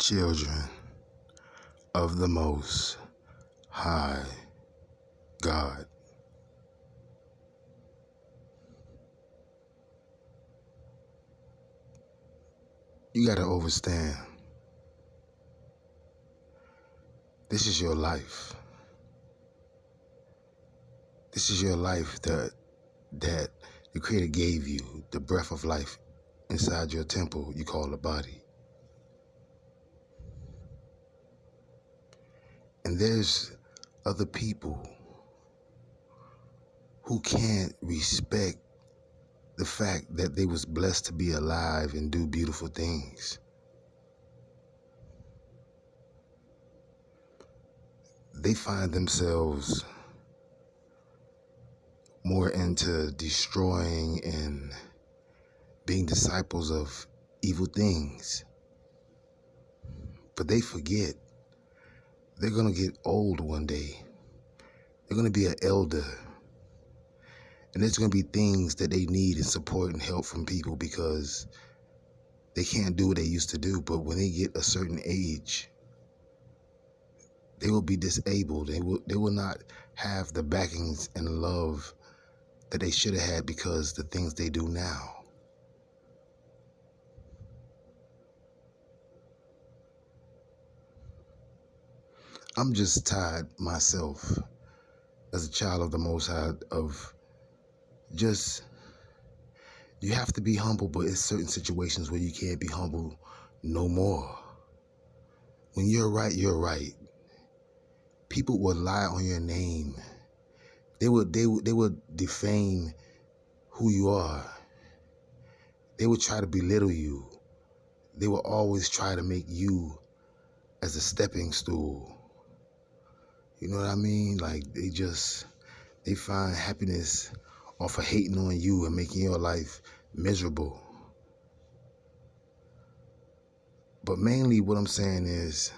children of the Most High God. You got to understand, this is your life. This is your life that the Creator gave you, the breath of life inside your temple you call a body. And there's other people who can't respect the fact that they was blessed to be alive and do beautiful things. They find themselves more into destroying and being disciples of evil things. But they forget they're going to get old one day. They're going to be an elder. And there's going to be things that they need and support and help from people because they can't do what they used to do. But when they get a certain age, they will be disabled. They will not have the backings and love that they should have had because the things they do now. I'm just tired myself as a child of the Most High of just, you have to be humble, but it's certain situations where you can't be humble no more. When you're right, you're right. People will lie on your name. They would defame who you are. They would try to belittle you. They will always try to make you as a stepping stool. You know what I mean? Like they find happiness off of hating on you and making your life miserable. But mainly what I'm saying is,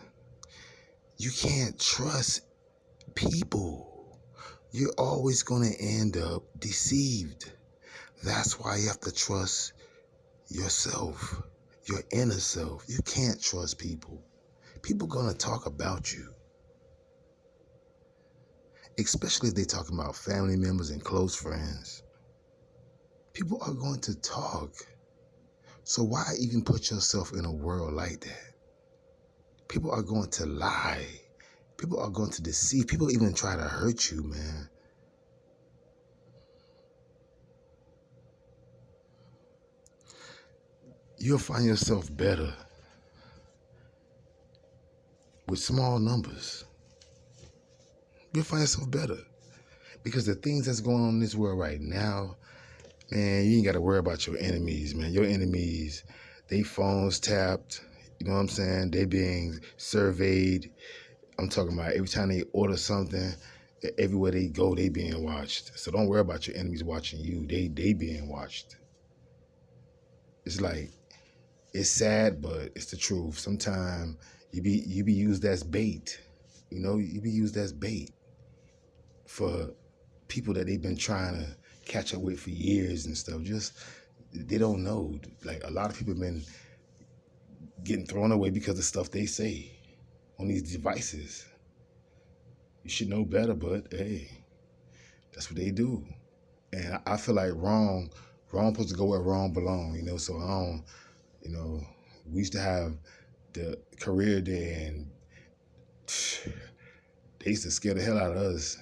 you can't trust people. You're always going to end up deceived. That's why you have to trust yourself, your inner self. You can't trust people. People going to talk about you, especially if they're talking about family members and close friends. People are going to talk. So why even put yourself in a world like that? People are going to lie. People are going to deceive. People even try to hurt you, man. You'll find yourself better with small numbers. You'll find yourself better. Because the things that's going on in this world right now, man, you ain't got to worry about your enemies, man. Your enemies, they phones tapped, you know what I'm saying? They being surveyed. I'm talking about every time they order something, everywhere they go, they being watched. So don't worry about your enemies watching you. They being watched. It's like, it's sad, but it's the truth. Sometimes you be used as bait. You know, you be used as bait for people that they've been trying to catch up with for years and stuff. Just, they don't know. Like, a lot of people have been getting thrown away because of stuff they say on these devices. You should know better, but hey, that's what they do. And I feel like wrong supposed to go where wrong belong, you know, so I don't, you know, we used to have the career day and they used to scare the hell out of us.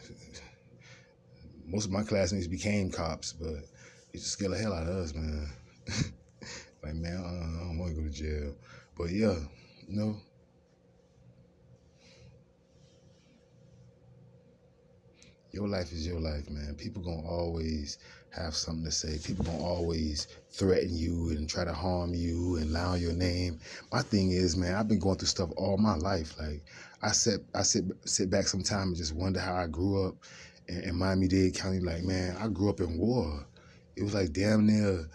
Most of my classmates became cops, but they used to scare the hell out of us, man. Like, man, I don't want to go to jail. But yeah, you know, your life is your life, man. People gonna always have something to say. People gonna always threaten you and try to harm you and lie on your name. My thing is, man, I've been going through stuff all my life. Like, I sit back sometime and just wonder how I grew up in Miami-Dade County. Like, man, I grew up in war. It was like damn near,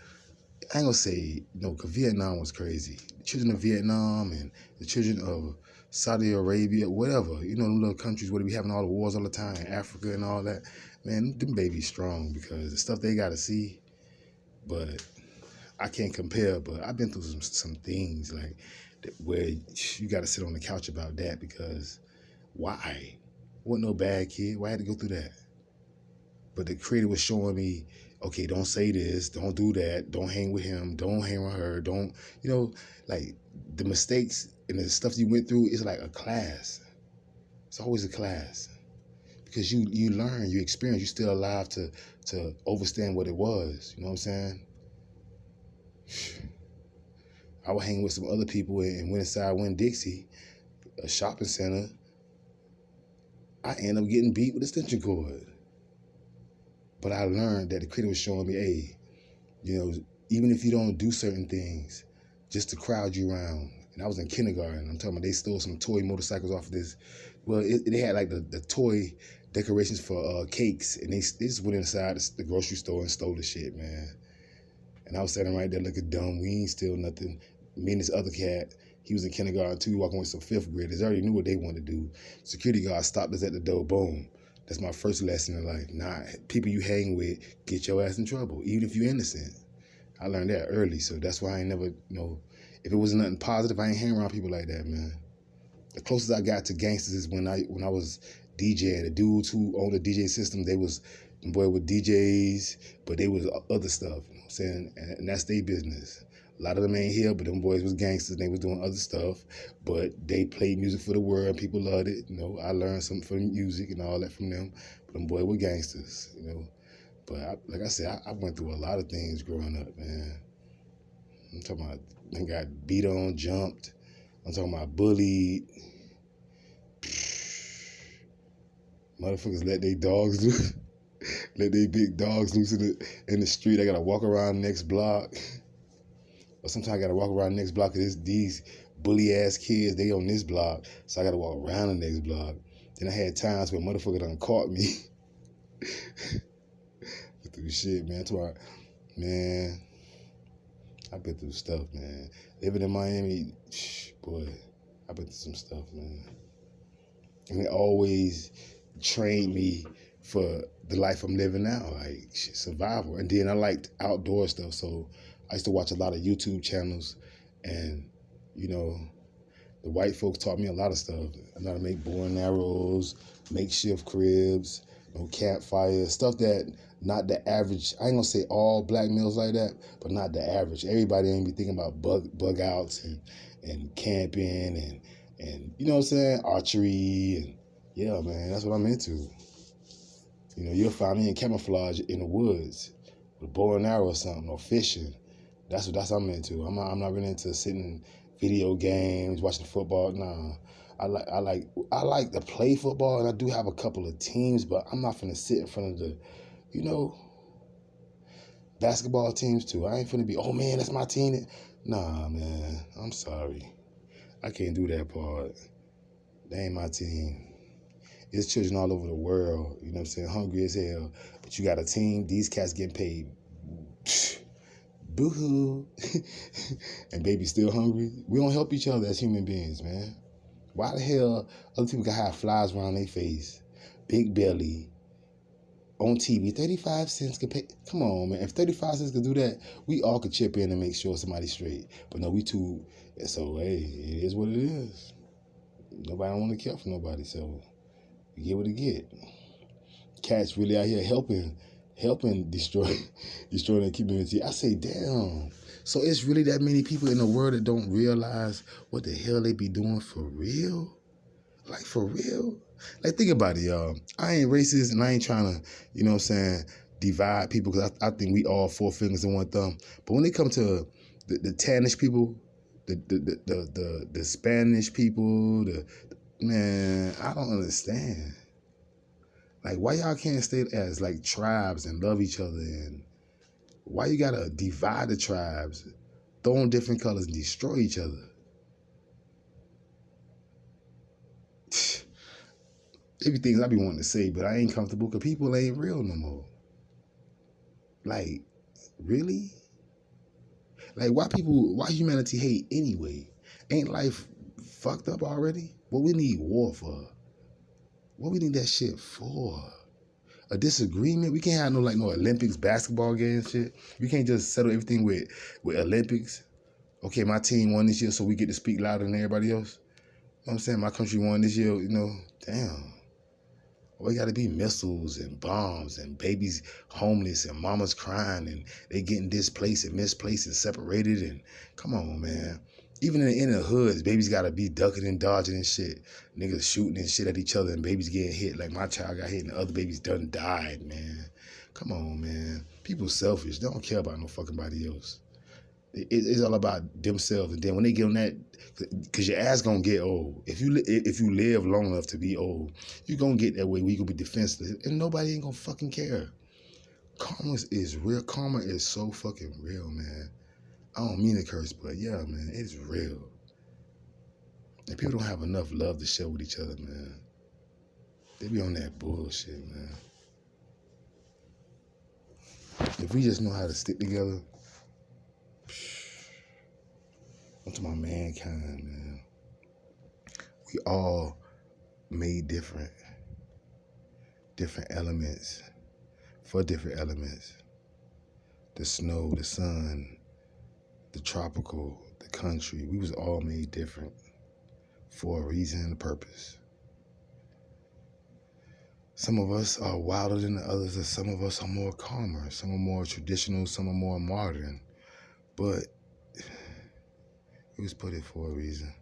I ain't gonna say, because Vietnam was crazy. The children of Vietnam and the children of Saudi Arabia, whatever, them little countries where they be having all the wars all the time, Africa and all that. Man, them babies strong because the stuff they gotta see. But I can't compare, but I've been through some things like where you got to sit on the couch about that because why? Wasn't no bad kid. Why I had to go through that? But the creator was showing me, okay, don't say this, don't do that, don't hang with him, don't hang with her, don't, like the mistakes and the stuff you went through is like a class. It's always a class because you learn, you experience, you're still alive to understand what it was. You know what I'm saying? I would hang with some other people and went inside Winn-Dixie, a shopping center. I ended up getting beat with a extension cord. But I learned that the creator was showing me, hey, even if you don't do certain things, just to crowd you around. And I was in kindergarten. I'm talking about they stole some toy motorcycles off of this. Well, they had like the toy decorations for cakes, and they just went inside the grocery store and stole the shit, man. And I was standing right there looking dumb. We ain't steal nothing. Me and this other cat, he was in kindergarten too, walking with some fifth graders. They already knew what they wanted to do. Security guard stopped us at the door, boom. That's my first lesson in life. Nah, people you hang with get your ass in trouble, even if you're innocent. I learned that early, so that's why I ain't never, if it wasn't nothing positive, I ain't hang around people like that, man. The closest I got to gangsters is when I was DJing. The dudes who owned the DJ system, they was with DJs, but they was other stuff. You know what I'm saying? And that's their business. A lot of them ain't here, but them boys was gangsters. And they was doing other stuff, but they played music for the world. People loved it. I learned something from music and all that from them. But them boys were gangsters. But like I said, I went through a lot of things growing up, man. I'm talking about I got beat on, jumped. I'm talking about bullied. Motherfuckers let their dogs loose. Let their big dogs loose in the street. I gotta walk around the next block. Or sometimes I gotta walk around the next block because these bully ass kids, they on this block. So I gotta walk around the next block. Then I had times where motherfucker done caught me. Through shit, man. Man, I've been through stuff, man. Living in Miami, boy, I've been through some stuff, man. And it always trained me for the life I'm living now, like survival. And then I liked outdoor stuff, so I used to watch a lot of YouTube channels, and the white folks taught me a lot of stuff. I know how to make bow and arrows, makeshift cribs, campfire, stuff that not the average. I ain't gonna say all black males like that, but not the average. Everybody ain't be thinking about bug outs and camping and you know what I'm saying, archery and yeah, man, that's what I'm into. You'll find me in camouflage in the woods with a bow and arrow or something, or fishing. That's what I'm into. I'm not really into sitting video games, watching football. Nah. I like to play football, and I do have a couple of teams, but I'm not finna sit in front of the, basketball teams too. I ain't finna be, oh man, that's my team. Nah, man, I'm sorry. I can't do that part. That ain't my team. There's children all over the world, you know what I'm saying, hungry as hell, but you got a team, these cats getting paid. Boo-hoo. And baby's still hungry. We don't help each other as human beings, man. Why the hell other people can have flies around their face, big belly, on TV, 35 cents could pay? Come on, man. If 35 cents could do that, we all could chip in and make sure somebody's straight. But no, we too, so hey, it is what it is. Nobody don't want to care for nobody, so you get what you get. Cats really out here helping destroy the community. I say, damn. So it's really that many people in the world that don't realize what the hell they be doing for real? Like, for real? Like, think about it, y'all. I ain't racist, and I ain't trying to, divide people, because I think we all four fingers and one thumb. But when it comes to the tannish people, the Spanish people, man, I don't understand. Like, why y'all can't stay as, like, tribes and love each other? And why you gotta divide the tribes, throw on different colors, and destroy each other? Everything I be wanting to say, but I ain't comfortable because people ain't real no more. Like, really? Like, why humanity hate anyway? Ain't life fucked up already? What we need war for? What we need that shit for? A disagreement. We can't have no Olympics basketball game shit. We can't just settle everything with Olympics. Okay, my team won this year, so we get to speak louder than everybody else. You know what I'm saying? My country won this year, damn. We got to be missiles and bombs and babies homeless and mamas crying and they getting displaced and misplaced and separated and come on, man. Even in the hoods, babies got to be ducking and dodging and shit. Niggas shooting and shit at each other and babies getting hit. Like my child got hit and the other babies done died, man. Come on, man. People selfish. They don't care about no fucking body else. It's all about themselves. And then when they get on that, because your ass gonna get old. If you live long enough to be old, you gonna get that way where you gonna be defenseless, and nobody ain't gonna fucking care. Karma is real. Karma is so fucking real, man. I don't mean to curse, but yeah, man, it's real. And people don't have enough love to share with each other, man. They be on that bullshit, man. If we just know how to stick together, I'm talking about mankind, man. We all made different elements for different elements. The snow, the sun, the tropical, the country. We was all made different for a reason and a purpose. Some of us are wilder than the others, and some of us are more calmer. Some are more traditional, some are more modern. But it was put it for a reason.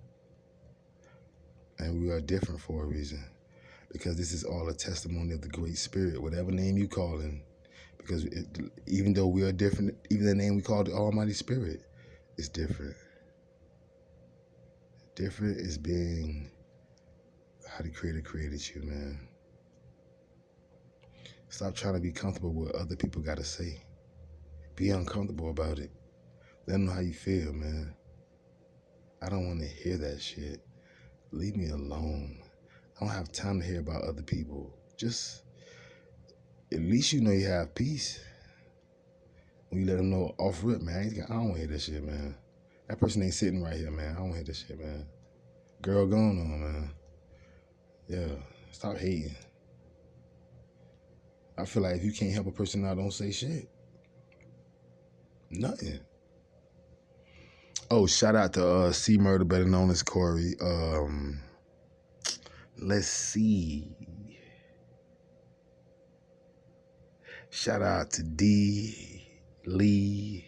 And we are different for a reason. Because this is all a testimony of the Great Spirit, whatever name you call him. Because even though we are different, even the name we call the Almighty Spirit is different. Different is being how the Creator created you, man. Stop trying to be comfortable with what other people got to say. Be uncomfortable about it. Let them know how you feel, man. I don't want to hear that shit. Leave me alone. I don't have time to hear about other people. Just, at least you know you have peace. When you let them know off rip, man, I don't want to hear that shit, man. That person ain't sitting right here, man. I don't want to hear that shit, man. Girl, going on, man. Yeah, stop hating. I feel like if you can't help a person out, don't say shit. Nothing. Oh, shout out to C Murder, better known as Corey. Let's see. Shout out to D Lee.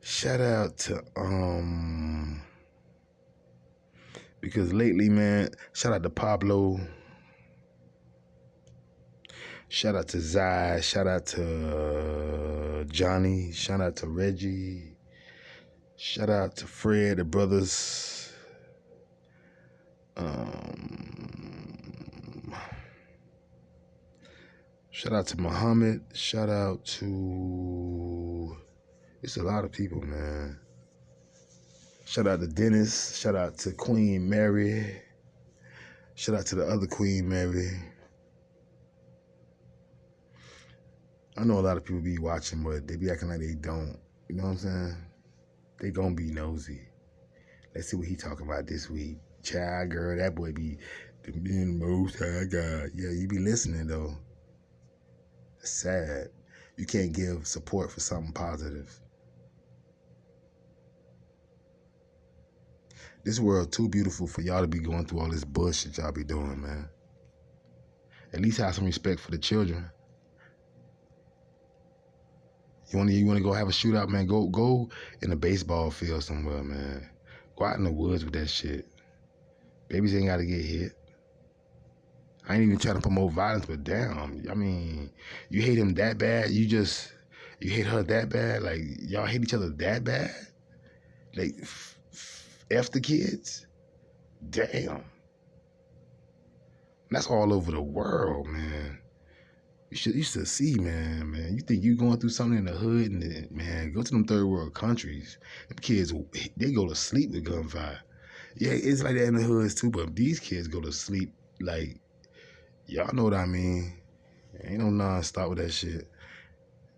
Shout out to because lately, man, shout out to Pablo. Shout out to Zai. Shout out to Johnny. Shout out to Reggie. Shout out to Fred, the brothers. Shout out to Muhammad. Shout out to... It's a lot of people, man. Shout out to Dennis. Shout out to Queen Mary. Shout out to the other Queen Mary. I know a lot of people be watching, but they be acting like they don't. You know what I'm saying? They gonna be nosy. Let's see what he talking about this week. Child, girl, that boy be being the most high God. Yeah, you be listening, though. It's sad. You can't give support for something positive. This world too beautiful for y'all to be going through all this bullshit y'all be doing, man. At least have some respect for the children. You wanna go have a shootout, man? Go in a baseball field somewhere, man. Go out in the woods with that shit. Babies ain't gotta get hit. I ain't even trying to promote violence, but damn, I mean, you hate him that bad? You hate her that bad? Like, y'all hate each other that bad? Like, F the kids? Damn. That's all over the world, man. You should see, man. You think you going through something in the hood, and then, man, go to them third world countries. Them kids, they go to sleep with gunfire. Yeah, it's like that in the hoods too, but these kids go to sleep like, y'all know what I mean. Ain't no non-stop with that shit.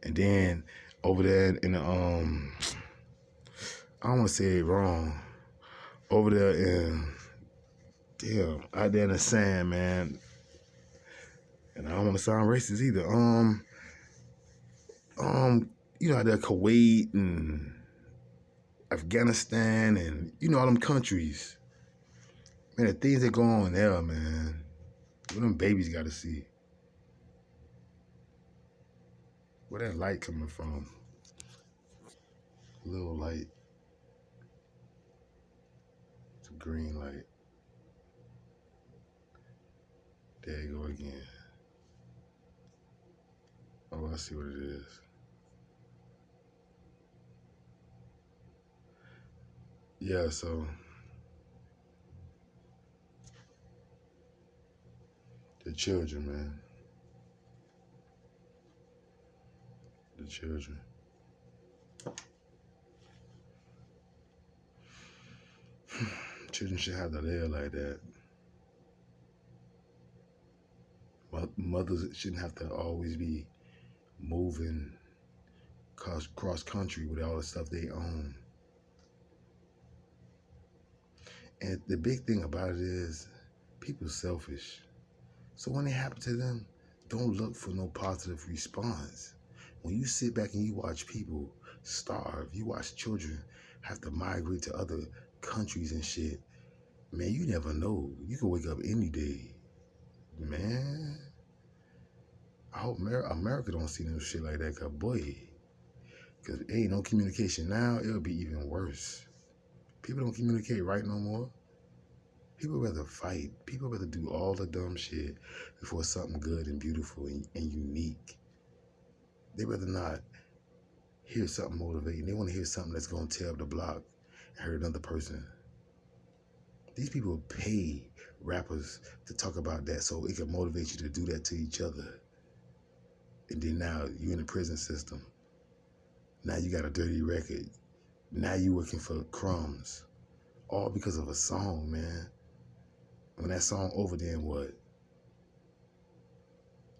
And then over there in the I don't want to say it wrong. Over there in, out there in the sand, man. And I don't want to sound racist either. You know how there Kuwait and Afghanistan and you know all them countries. Man, the things that go on there, man. What them babies got to see. Where that light coming from? A little light. It's a green light. There you go again. Oh, I see what it is. Yeah, so the children, man. The children. Children should have to live like that. Mothers shouldn't have to always be moving cross country with all the stuff they own. And the big thing about it is people selfish. So when it happens to them, don't look for no positive response. When you sit back and you watch people starve, you watch children have to migrate to other countries and shit, man, you never know. You can wake up any day. Man, I hope America don't see no shit like that, cause boy, cause ain't no communication now, it'll be even worse. People don't communicate right no more. People rather fight. People rather do all the dumb shit before something good and beautiful and unique. They rather not hear something motivating. They want to hear something that's going to tear up the block and hurt another person. These people pay rappers to talk about that so it can motivate you to do that to each other. And then now you're in the prison system. Now you got a dirty record. Now you working for crumbs. All because of a song, man. When that song over, then what?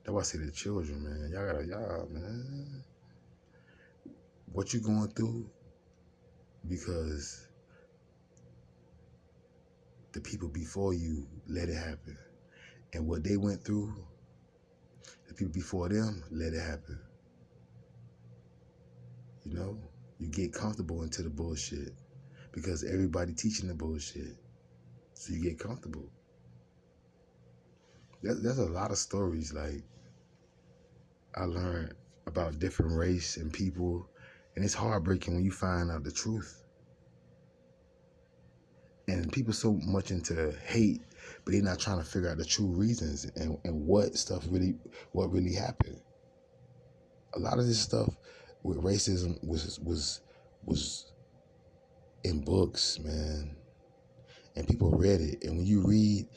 That's why I say the children, man. Y'all, man. What you going through? Because the people before you let it happen. And what they went through, the people before them let it happen. You know? You get comfortable into the bullshit because everybody teaching the bullshit. So you get comfortable. There's a lot of stories like I learned about different race and people, and it's heartbreaking when you find out the truth. And people so much into hate, but they're not trying to figure out the true reasons and what really happened. A lot of this stuff with racism was in books, man, and people read it. And when you read,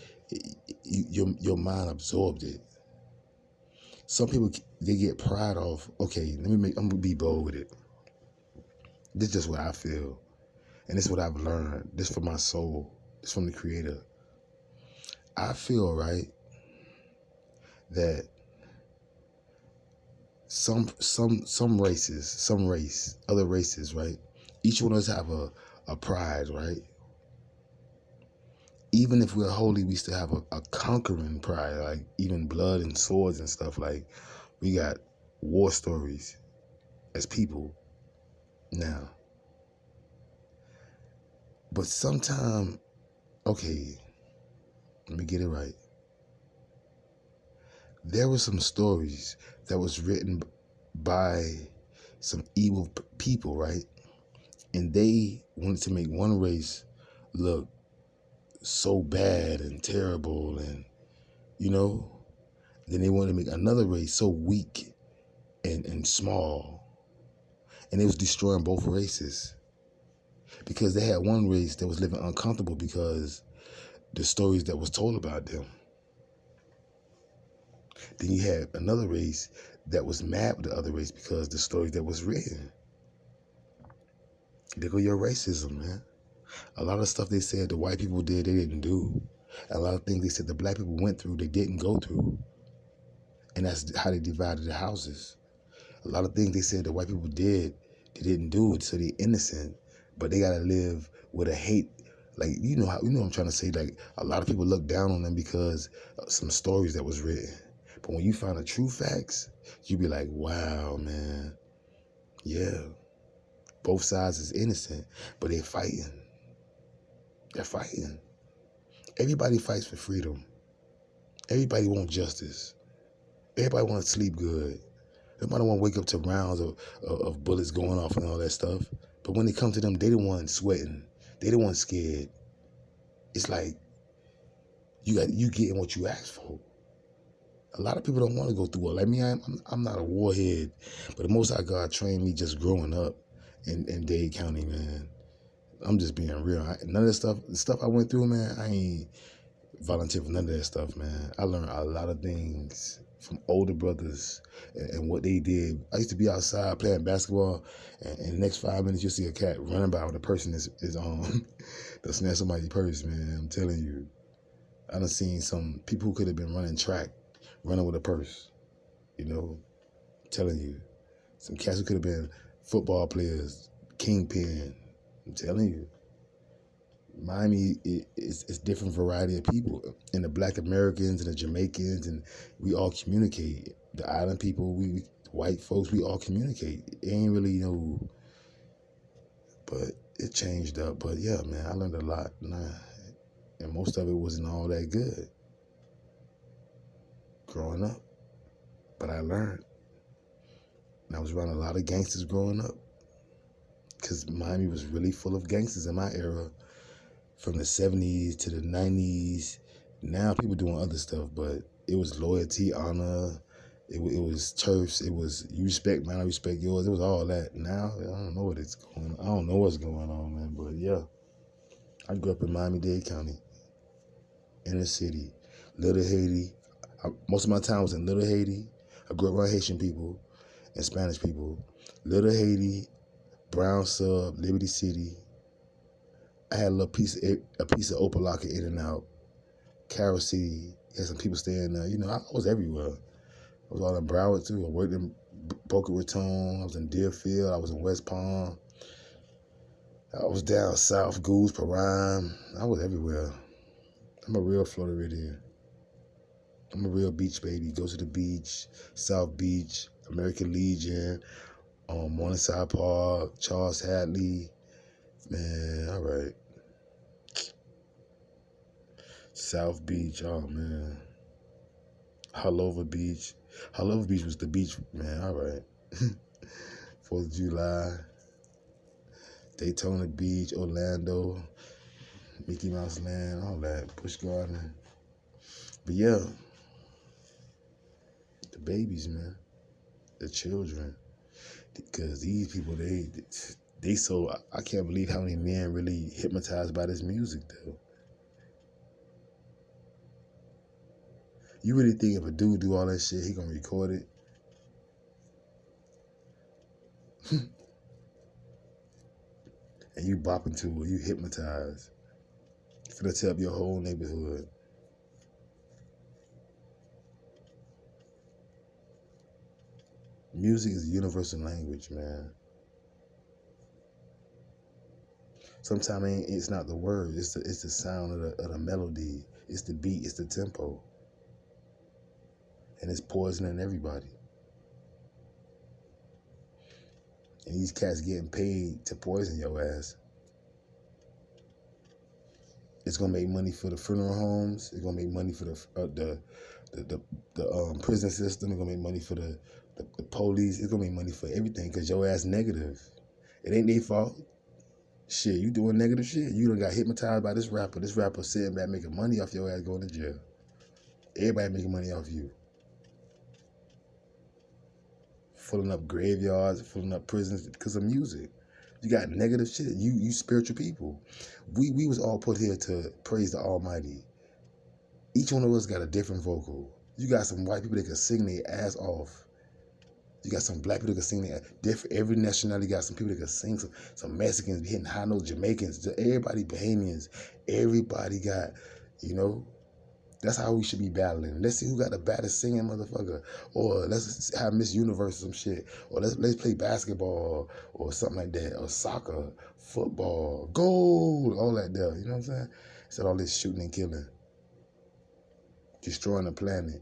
your mind absorbed it. Some people, they get pride off. Okay, I'm gonna be bold with it. This is just what I feel, and this is what I've learned. This from my soul. This from the Creator. I feel right that some races, other races, right? Each one of us have a pride, right? Even if we're holy, we still have a conquering pride, like even blood and swords and stuff. Like we got war stories as people now. But sometimes, okay, let me get it right. There were some stories that was written by some evil people, right? And they wanted to make one race look so bad and terrible, and you know, then they wanted to make another race so weak and small, and it was destroying both races because they had one race that was living uncomfortable because the stories that was told about them. Then you had another race that was mad with the other race because the stories that was written. There go your racism, man. A lot of stuff they said the white people did, they didn't do. A lot of things they said the black people went through, they didn't go through. And that's how they divided the houses. A lot of things they said the white people did, they didn't do it, so they're innocent. But they gotta live with a hate. Like, you know what I'm trying to say? Like, a lot of people look down on them because of some stories that was written. But when you find the true facts, you be like, wow, man, yeah, both sides is innocent, but they're fighting. They're fighting. Everybody fights for freedom. Everybody wants justice. Everybody wants to sleep good. Everybody want to wake up to rounds of bullets going off and all that stuff. But when it comes to them, they the ones sweating. They the ones scared. It's like you getting what you asked for. A lot of people don't want to go through it. Like me, I'm not a warhead, but the Most High God trained me just growing up in Dade County, man. I'm just being real. None of the stuff I went through, man, I ain't volunteer for none of that stuff, man. I learned a lot of things from older brothers and what they did. I used to be outside playing basketball, and in the next 5 minutes, you'll see a cat running by with a person is on to snatch somebody's purse, man. I'm telling you. I done seen some people who could have been running track, running with a purse, you know, I'm telling you. Some cats who could have been football players, kingpin, I'm telling you. Miami is different variety of people. And the Black Americans and the Jamaicans, and we all communicate. The island people, we white folks, we all communicate. It ain't really, but it changed up. But yeah, man, I learned a lot. And most of it wasn't all that good growing up. But I learned. And I was around a lot of gangsters growing up. Because Miami was really full of gangsters in my era. From the 70s to the 90s. Now people doing other stuff, but it was loyalty, honor. It was turfs. It was you respect mine, I respect yours. It was all that. Now I don't know what's going on, man. But yeah, I grew up in Miami-Dade County, inner city, Little Haiti. Most of my time was in Little Haiti. I grew up around Haitian people and Spanish people. Little Haiti, Brown Sub, Liberty City. I had a piece of Opalaka in and out. Carol City, had some people staying there. I was everywhere. I was all in Broward too. I worked in Boca Raton. I was in Deerfield. I was in West Palm. I was down south, Goose, Paran. I was everywhere. I'm a real Floridian. I'm a real beach baby. Go to the beach, South Beach, American Legion, Morningside Park, Charles Hadley. Man, all right. South Beach, oh man. Hulover Beach. Hulover Beach was the beach, man, all right. 4th of July. Daytona Beach, Orlando, Mickey Mouse Land, all that, Busch Garden. But yeah, the babies, man, the children. Because these people, they so, I can't believe how many men really hypnotized by this music, though. You really think if a dude do all that shit, he gonna record it? And you bopping to it, you hypnotized. It's gonna tell up your whole neighborhood. Music is a universal language, man. Sometimes it's not the words, it's the sound of the melody, it's the beat, it's the tempo. And it's poisoning everybody. And these cats getting paid to poison your ass. It's gonna make money for the funeral homes. It's gonna make money for the prison system. It's gonna make money for the police. It's gonna make money for everything because your ass negative. It ain't their fault. Shit, you doing negative shit. You done got hypnotized by this rapper. This rapper sitting back making money off your ass going to jail. Everybody making money off you. Filling up graveyards, filling up prisons because of music. You got negative shit. You spiritual people. We was all put here to praise the Almighty. Each one of us got a different vocal. You got some white people that can sing their ass off. You got some black people that can sing their different. Every nationality got some people that can sing. Some Mexicans hitting high notes, Jamaicans, everybody, Bahamians. Everybody got, That's how we should be battling. Let's see who got the baddest singing motherfucker. Or let's have Miss Universe or some shit. Or let's play basketball or something like that. Or soccer, football, gold, all that there. You know what I'm saying? Instead of all this shooting and killing. Destroying the planet.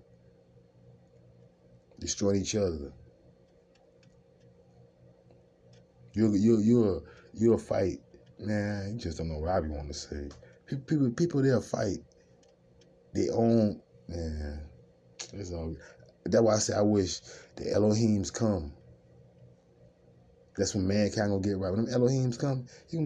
destroying each other. You'll fight, man. You just don't know what I be wanting to say. People they'll fight their own, man. That's all. That's why I say I wish the Elohims come. That's when mankind gonna get right. When them Elohims come,